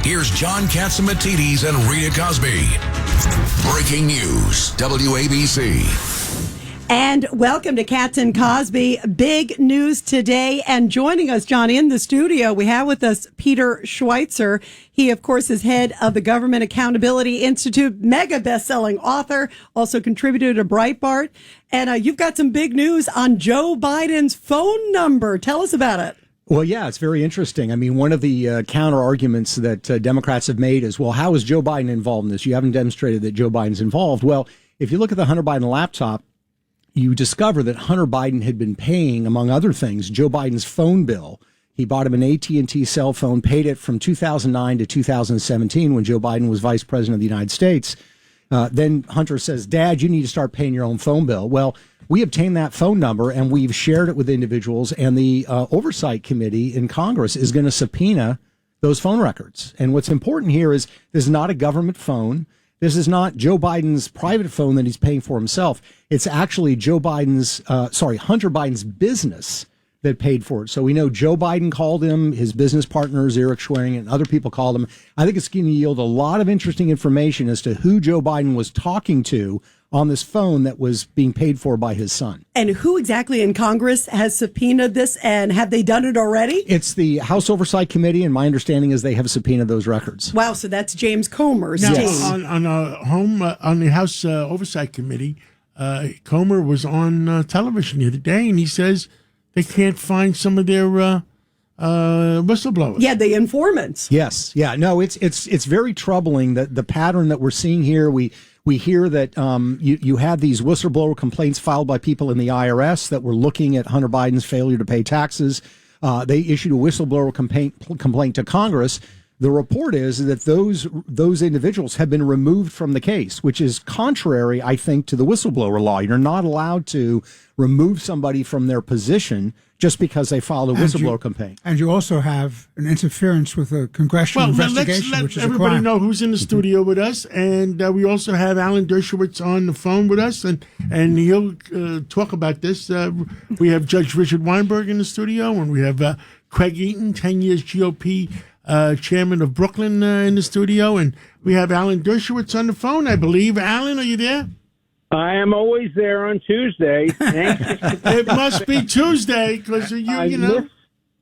Here's John Catsimatidis and Rita Cosby. Breaking news, WABC. And welcome to Katz and Cosby. Big news today. And joining us, John, in the studio, we have with us Peter Schweizer. He, of course, is head of the Government Accountability Institute, mega best-selling author, also contributed to Breitbart. And you've got some big news on Joe Biden's phone number. Tell us about it. Well, yeah, it's very interesting. I mean, one of the counter arguments that Democrats have made is, well, how is Joe Biden involved in this? You haven't demonstrated that Joe Biden's involved. Well, if you look at the Hunter Biden laptop, you discover that Hunter Biden had been paying, among other things, Joe Biden's phone bill. He bought him an AT&T cell phone, paid it from 2009 to 2017 when Joe Biden was vice president of the United States. Then Hunter says, Dad, you need to start paying your own phone bill. Well, we obtained that phone number and we've shared it with individuals, and the Oversight Committee in Congress is going to subpoena those phone records. And what's important here is this is not a government phone. This is not Joe Biden's private phone that he's paying for himself. It's actually Hunter Biden's business that paid for it. So we know Joe Biden called him, his business partners, Eric Schweizer, and other people called him. I think it's going to yield a lot of interesting information as to who Joe Biden was talking to on this phone that was being paid for by his son. And who exactly in Congress has subpoenaed this, and have they done it already? It's the House Oversight Committee, and my understanding is they have subpoenaed those records. Wow, so that's James Comer's now, team. On the House Oversight Committee, Comer was on television the other day, and he says they can't find some of their whistleblowers. Yeah, the informants. Yes, yeah, no, it's very troubling that the pattern that we're seeing here. We hear that you have these whistleblower complaints filed by people in the IRS that were looking at Hunter Biden's failure to pay taxes. They issued a whistleblower complaint to Congress. The report is that those individuals have been removed from the case, which is contrary, I think, to the whistleblower law. You're not allowed to remove somebody from their position just because they filed a whistleblower complaint. And you also have an interference with a congressional investigation, let's which is let a everybody crime. know who's in the studio with us, and we also have Alan Dershowitz on the phone with us, and he'll talk about this. We have Judge Richard Weinberg in the studio, and we have Craig Eaton, 10 years GOP chairman of Brooklyn, in the studio, and we have Alan Dershowitz on the phone, I believe. Alan, are you there? I am always there on Tuesday. It must be Tuesday because you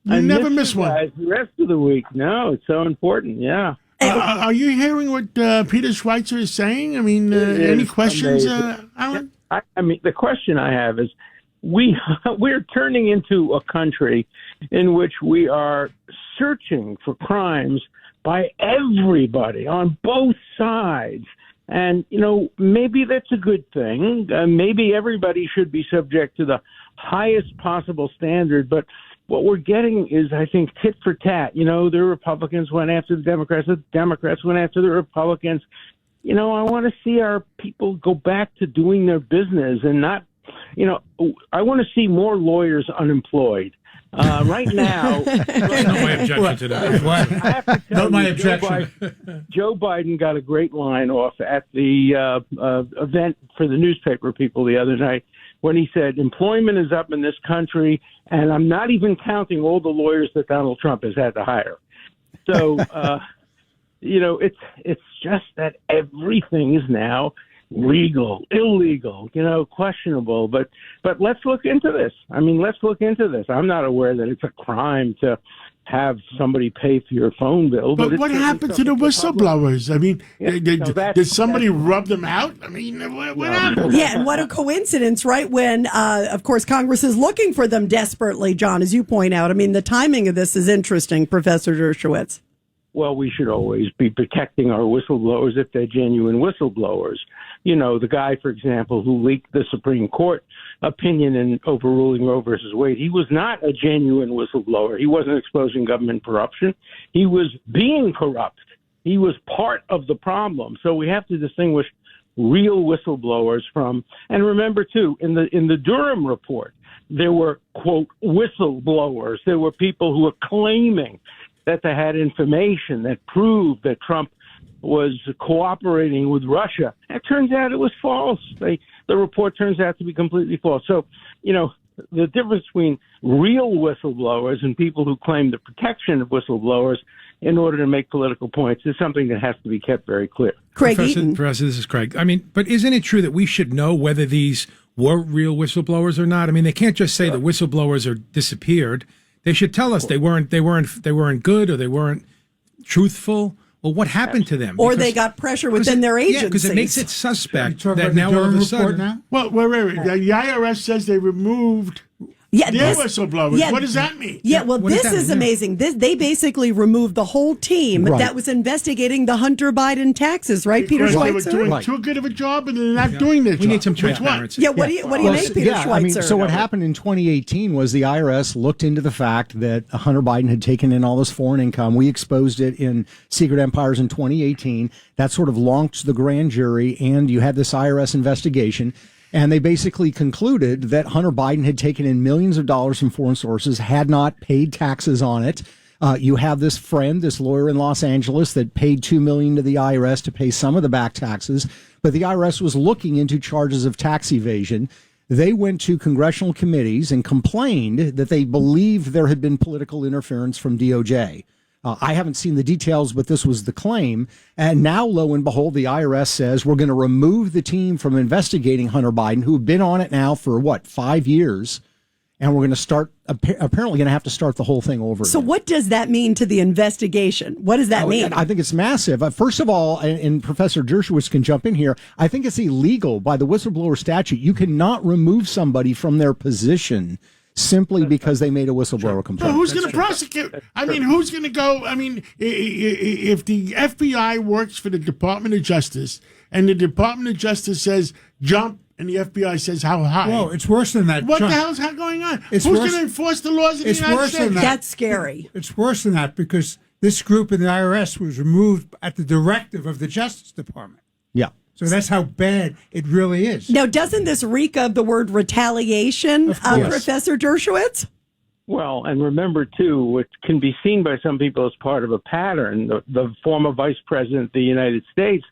never miss one. The rest of the week, no, it's so important. Yeah. Are you hearing what Peter Schweizer is saying? I mean, any questions, Alan? I mean, the question I have is, we're turning into a country in which we are searching for crimes by everybody on both sides. And, maybe that's a good thing. Maybe everybody should be subject to the highest possible standard. But what we're getting is, I think, tit for tat. The Republicans went after the Democrats went after the Republicans. I want to see our people go back to doing their business and not, I want to see more lawyers unemployed. Right now, that's not my objection to that. Not my objection. Joe Biden got a great line off at the event for the newspaper people the other night when he said, employment is up in this country, and I'm not even counting all the lawyers that Donald Trump has had to hire. So, it's just that everything is now legal, illegal, questionable. But let's look into this. I'm not aware that it's a crime to have somebody pay for your phone bill. But what happened to the whistleblowers? I mean, did somebody rub them out? I mean, what happened? Yeah, and what a coincidence, right? When, of course, Congress is looking for them desperately, John, as you point out. I mean, the timing of this is interesting, Professor Dershowitz. Well, we should always be protecting our whistleblowers if they're genuine whistleblowers. The guy, for example, who leaked the Supreme Court opinion in overruling Roe versus Wade, he was not a genuine whistleblower. He wasn't exposing government corruption. He was being corrupt. He was part of the problem. So we have to distinguish real whistleblowers from, and remember, too, in the Durham report, there were, quote, whistleblowers. There were people who were claiming that they had information that proved that Trump was cooperating with Russia. It turns out it was false. The report turns out to be completely false. So, the difference between real whistleblowers and people who claim the protection of whistleblowers in order to make political points is something that has to be kept very clear. Craig Eaton. Professor, this is Craig. I mean, but isn't it true that we should know whether these were real whistleblowers or not? I mean, they can't just say the whistleblowers are disappeared. They should tell us they weren't good or they weren't truthful. Well, what happened to them? Or they got pressure within their agencies. Yeah, because it makes it suspect that that now all of a sudden. Now? Well, wait. The IRS says they removed their whistleblowers. Yeah, what does that mean? Yeah, well, this is amazing. They basically removed the whole team that was investigating the Hunter Biden taxes, right, Peter Schweizer? They were doing too good of a job, and they're not doing their job. We need some transparency. Yeah, what do you make, Peter Schweizer? I mean, so what happened in 2018 was the IRS looked into the fact that Hunter Biden had taken in all this foreign income. We exposed it in Secret Empires in 2018. That sort of launched the grand jury, and you had this IRS investigation. And they basically concluded that Hunter Biden had taken in millions of dollars from foreign sources, had not paid taxes on it. You have this friend, this lawyer in Los Angeles, that paid $2 million to the IRS to pay some of the back taxes. But the IRS was looking into charges of tax evasion. They went to congressional committees and complained that they believed there had been political interference from DOJ. I haven't seen the details, but this was the claim. And now, lo and behold, the IRS says we're going to remove the team from investigating Hunter Biden, who've been on it now for, 5 years? And we're going to start, apparently going to have to start the whole thing over So again. what does that mean to the investigation? What does that mean? I think it's massive. First of all, and Professor Dershowitz can jump in here, I think it's illegal by the whistleblower statute. You cannot remove somebody from their position simply because they made a whistleblower complaint. So who's going to prosecute? I mean, who's going to go? I mean, if the FBI works for the Department of Justice and the Department of Justice says jump and the FBI says how high? Whoa, it's worse than that. What John. the hell's going on? It's Who's worse- going to enforce the laws of the It's United worse States? than that. That's scary. It's worse than that because this group in the IRS was removed at the directive of the Justice Department. Yeah. So that's how bad it really is. Now, doesn't this reek of the word retaliation, Professor Dershowitz? Well, and remember, too, what can be seen by some people as part of a pattern, the former vice president of the United States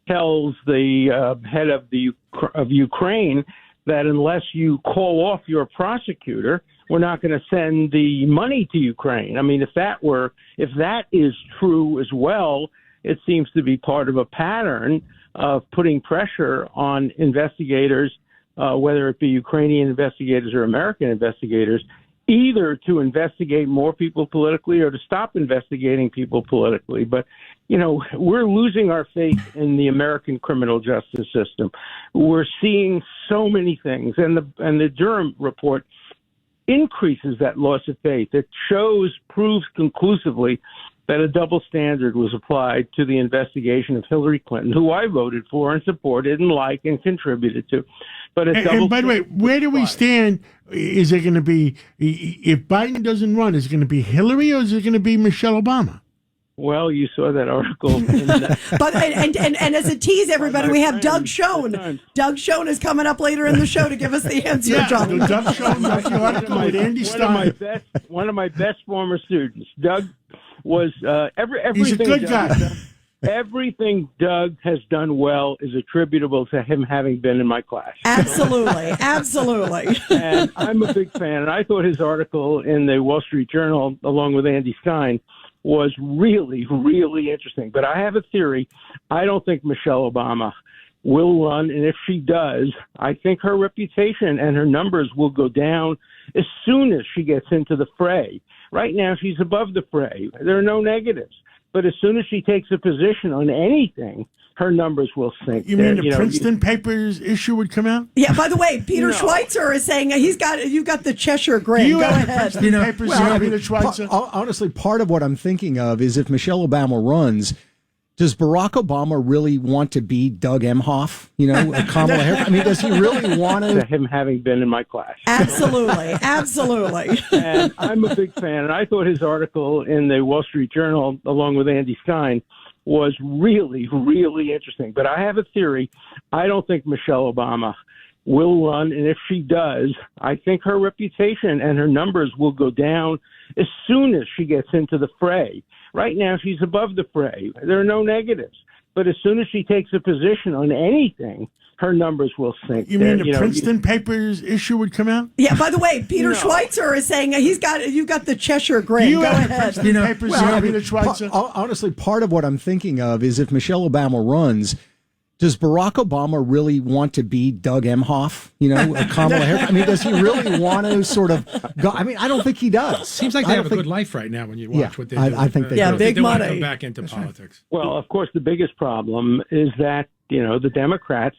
tells the head of Ukraine that unless you call off your prosecutor, we're not going to send the money to Ukraine. I mean, if that is true as well, it seems to be part of a pattern of putting pressure on investigators, whether it be Ukrainian investigators or American investigators, either to investigate more people politically or to stop investigating people politically. But, we're losing our faith in the American criminal justice system. We're seeing so many things, and the Durham report increases that loss of faith. It proves conclusively that a double standard was applied to the investigation of Hillary Clinton, who I voted for and supported and and contributed to. But and by the way, where do we stand? Is it going to be, if Biden doesn't run, is it going to be Hillary or is it going to be Michelle Obama? Well, you saw that article. But and as a tease, everybody, we have Doug Schoen. Doug Schoen is coming up later in the show to give us the answer, John. Doug Schoen wrote the article with Andy Stein. One of my best former students. Doug was everything. He's a good guy. Everything Doug has done well is attributable to him having been in my class. Absolutely. And I'm a big fan. And I thought his article in the Wall Street Journal, along with Andy Stein, was really, really interesting. But I have a theory. I don't think Michelle Obama will run. And if she does, I think her reputation and her numbers will go down as soon as she gets into the fray. Right now, she's above the fray. There are no negatives. But as soon as she takes a position on anything, her numbers will sink. You mean the Princeton Papers issue would come out? Yeah, by the way, Peter Schweizer is saying you've got the Cheshire grin. You Go have ahead. the Princeton Papers, Peter Schweizer? Honestly, part of what I'm thinking of is if Michelle Obama runs, does Barack Obama really want to be Doug Emhoff? Kamala Harris? I mean, does he really want to? Him having been in my class. Absolutely. And I'm a big fan. And I thought his article in the Wall Street Journal, along with Andy Stein, was really, really interesting. But I have a theory. I don't think Michelle Obama will run. And if she does, I think her reputation and her numbers will go down as soon as she gets into the fray. Right now, she's above the fray. There are no negatives. But as soon as she takes a position on anything, her numbers will sink. You mean the Princeton papers issue would come out? Yeah, by the way, Peter Schweizer is saying you've got the Cheshire grin. Go ahead. Princeton papers, Peter Schweizer? Honestly, part of what I'm thinking of is if Michelle Obama runs, does Barack Obama really want to be Doug Emhoff? Kamala Harris? I mean, does he really want to sort of go? I mean, I don't think he does. Seems like they have a good life right now when you watch what they do. I think they do. Big they money. want to come back into politics. Well, of course, the biggest problem is that, the Democrats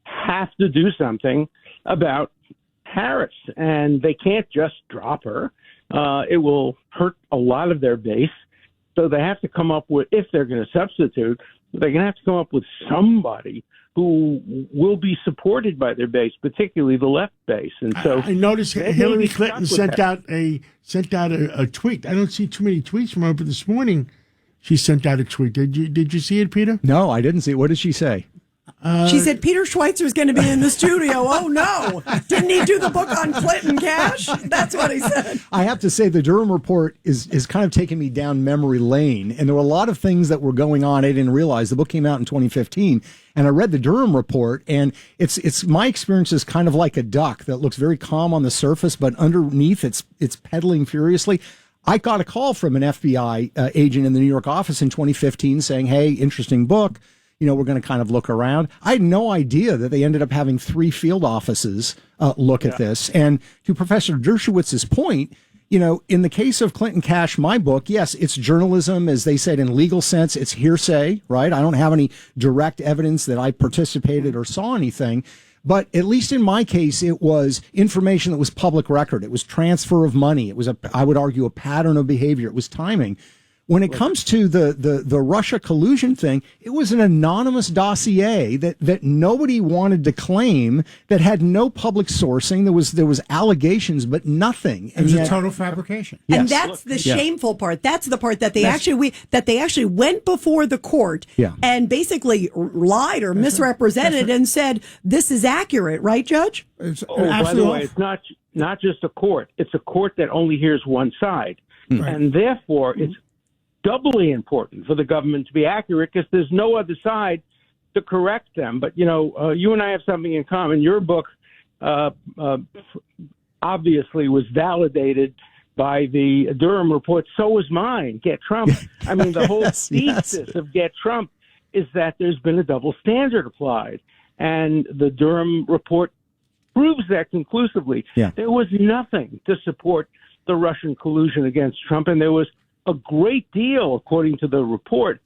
have to do something about Harris, and they can't just drop her. It will hurt a lot of their base. So they have to come up with, if they're going to substitute, they're going to have to come up with somebody who will be supported by their base, particularly the left base. And so I noticed Hillary Clinton sent out a tweet. I don't see too many tweets from her, but this morning she sent out a tweet. Did you see it, Peter? No, I didn't see it. What did she say? She said Peter Schweizer is going to be in the studio. Oh, no. Didn't he do the book on Clinton Cash? That's what he said. I have to say the Durham report is kind of taking me down memory lane. And there were a lot of things that were going on I didn't realize. The book came out in 2015. And I read the Durham report, and it's my experience is kind of like a duck that looks very calm on the surface, but underneath it's pedaling furiously. I got a call from an FBI agent in the New York office in 2015 saying, hey, interesting book. We're going to kind of look around. I had no idea that they ended up having 3 field offices look at this. And to Professor Dershowitz's point, in the case of Clinton Cash, my book, yes, it's journalism, as they said, in legal sense, it's hearsay, right? I don't have any direct evidence that I participated or saw anything. But at least in my case, it was information that was public record. It was transfer of money. It was, I would argue, a pattern of behavior. It was timing. When it comes to the Russia collusion thing, it was an anonymous dossier that nobody wanted to claim, that had no public sourcing. There was allegations, but nothing. It was a total fabrication. Yes. And that's the shameful part. That's the part that they actually went before the court and basically lied or misrepresented and said this is accurate, right, Judge? By the way, it's not just a court. It's a court that only hears one side, and therefore it's doubly important for the government to be accurate because there's no other side to correct them. But, you and I have something in common. Your book obviously was validated by the Durham report. So was mine, Get Trump. I mean, the whole thesis of Get Trump is that there's been a double standard applied. And the Durham report proves that conclusively. Yeah. There was nothing to support the Russian collusion against Trump, and there was a great deal, according to the report,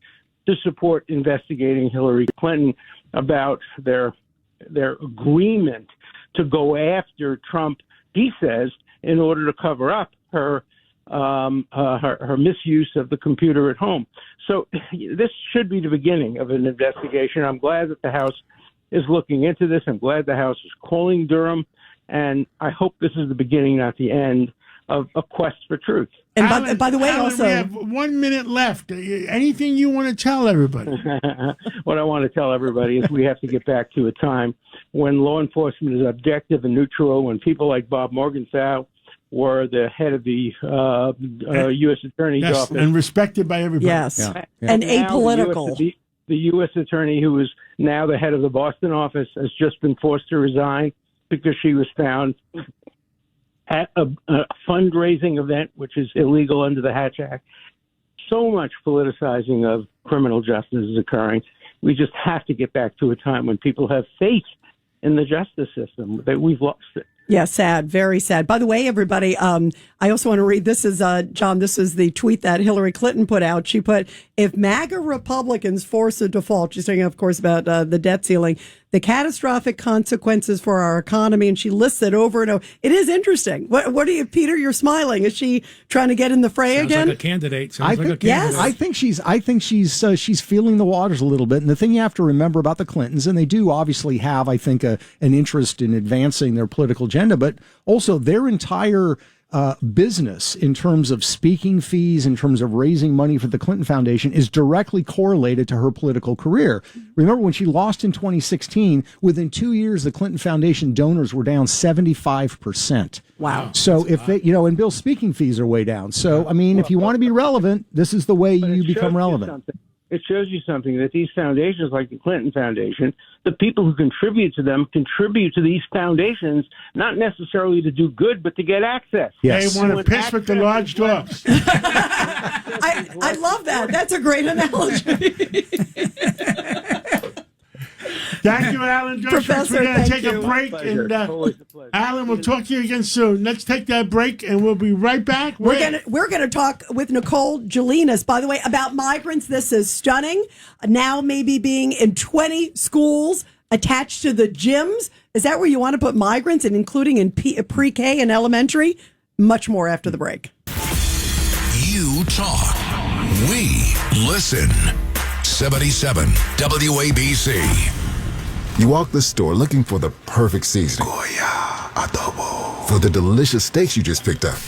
to support investigating Hillary Clinton about their agreement to go after Trump, he says, in order to cover up her misuse of the computer at home. So this should be the beginning of an investigation. I'm glad that the House is looking into this. I'm glad the House is calling Durham, and I hope this is the beginning, not the end, of a quest for truth. And by the way, Alan, also, we have 1 minute left. Anything you want to tell everybody? What I want to tell everybody is we have to get back to a time when law enforcement is objective and neutral, when people like Bob Morgenthau were the head of the U.S. Attorney's office. And respected by everybody. Yes, and apolitical. The U.S. Attorney, who is now the head of the Boston office, has just been forced to resign because she was found at a fundraising event, which is illegal under the Hatch Act. So much politicizing of criminal justice is occurring. We just have to get back to a time when people have faith in the justice system. That we've lost it. Yeah, sad, very sad. By the way, everybody, I also want to read, this is, John, this is the tweet that Hillary Clinton put out. She put, if MAGA Republicans force a default, she's talking, of course, about the debt ceiling, the catastrophic consequences for our economy, and she lists it over and over. It is interesting. What are you, Peter? You're smiling. Is she trying to get in the fray Sounds again? Like a candidate. Yes. I think she's feeling the waters a little bit. And the thing you have to remember about the Clintons, and they do obviously have, I think, an interest in advancing their political agenda, but also their entire business in terms of speaking fees, in terms of raising money for the Clinton Foundation, is directly correlated to her political career. Remember when she lost in 2016, within 2 years, the Clinton Foundation donors were down 75%. Wow. So if they, and Bill's speaking fees are way down. So, I mean, if you want to be relevant, this is the way you become relevant. it shows you something that these foundations, like the Clinton Foundation, the people who contribute to them contribute to these foundations, not necessarily to do good, but to get access. Yes. They want to piss with the large dogs. I love that. That's a great analogy. Thank you, Alan Dershowitz. Professor, We're going to thank take you. a break. And Always a pleasure. Alan, we'll talk to you again soon. Let's take that break, and we'll be right back. We're gonna talk with Nicole Jelinas, by the way, about migrants. This is stunning. Now maybe being in 20 schools attached to the gyms. Is that where you want to put migrants, and including in pre-K and elementary? Much more after the break. You talk. We listen. 77 WABC. You walk the store looking for the perfect seasoning. Goya, adobo. For the delicious steaks you just picked up.